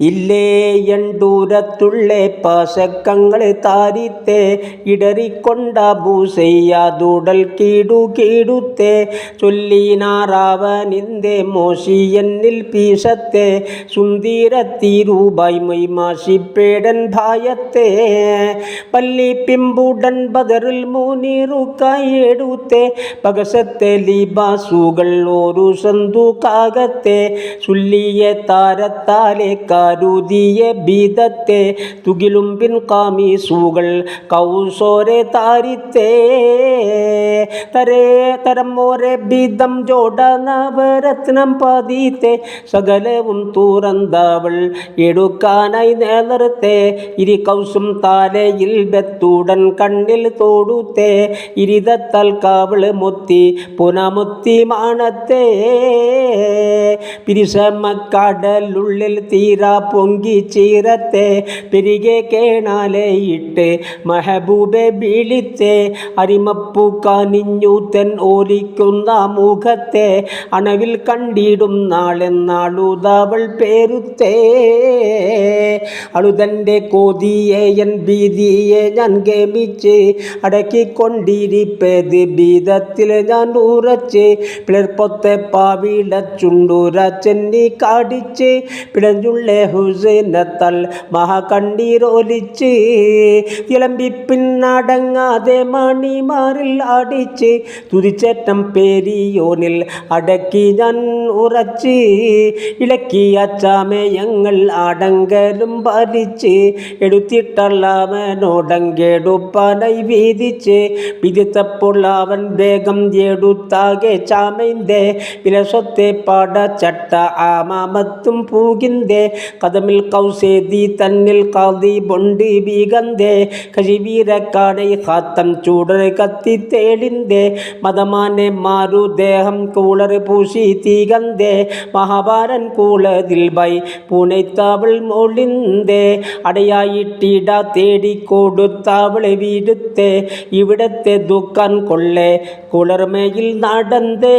ഇല്ലേ എണ്ടൂരത്തുള്ളേ പാശക്കങ്ങള് താരിത്തേ ഇടറിക്കൊണ്ട ഭൂസെയ്യാതൂടൽ കീടുത്തേ ചൊല്ലിനാറാവനിന്റെ മോശിയെന്നിൽ പീശത്തെ സുന്ദീരത്തീരൂപായി മൈമാശിപ്പേടൻ ഭായത്തെ പല്ലിപ്പിമ്പുടൻ ബദറിൽ മൂനീറുക്കായി എടുത്തേ പകസത്തെ ലിബാസുകൾ ഓരു സന്തുക്കാകത്തെ ചൊല്ലിയെ താരത്താലെ രുതിയ ബീതത്തെ തുകിലുംപിൻ കാമീസുകൾ കൗസോരെ താരിത്തേ തരേ തരമോരെ ബീതം ജോട നവരത്നം പതിത്തെ സകലവും തുറന്നവൾ എടുക്കാനായി നേർത്തെ ഇരി കൗസും താലയിൽ ബെത്തൂടൻ കണ്ണിൽ തോടുത്തേ ഇരിതത്താൽ കാവള് മൊത്തി പുനമൊത്തി മാണത്തെ പിരിശമക്കടലുള്ളിൽ തീരാ പൊങ്കി ചീരത്തെ പെരികെ കേണാലെ ഇട്ട് മെഹബൂബെ ബീളിത്തെ അരിമപ്പൂ കാനിഞ്ഞൂത്തൻ ഓലിക്കുന്ന മുഖത്തെ അണവിൽ കണ്ടിടും നാളെന്നാളുതവൾ പേരുത്തേ അളുതൻ്റെ കോതിയെ എൻ ഭീതിയെ ഞാൻ ഗമിച്ച് അടക്കിക്കൊണ്ടിരിപ്പത് ബീതത്തിൽ ഞാൻ ഉറച്ച് പിളർപ്പൊത്തെ പാവിട ചുണ്ടുര ചെന്നി കാടിച്ച് പിടഞ്ഞുള്ളേ ഹുസൈനത്താൽ മഹാകണ്ണീരൊലിച്ച് തിളമ്പിപ്പിന്നടങ്ങാതെ മണിമാറിൽ അടിച്ച് തുതിച്ചേറ്റം പേരിയോനിൽ അടക്കി ഞാൻ ഉറച്ച് ഇളക്കിയ ചമയങ്ങൾ ആടങ്കലും ഭരിച്ച് എടുത്തിട്ടവനോടങ്കെടുപ്പാനായി വീതിച്ച് വിധിത്തപ്പോൾ അവൻ വേഗം എടുത്താകെ ചാമൈന്റെ വിലസത്തെ പാടച്ചട്ട ആമാമത്തും പൂകിന്തേ കദമിൽ കൗസേദി തന്നിൽ കാതി ബൊണ്ട് ബീഗന്തേ കശിവീരക്കാടൈ ഹാത്തം ചൂടർ കത്തി തേളിന്തേ മതമാനെ മാറു ദേഹം കൂളർ പൂശി തീകന്തേ മഹാഭാരൻ കൂളതിൽ ബൈ പൂനൈത്താവൾ മോളിന്തേ അടയായിട്ടിട തേടിക്കൊടുത്താവളെ വീടുത്തേ ഇവിടത്തെ ദുഃഖം കൊള്ളേ കുളർമയിൽ നടന്തേ.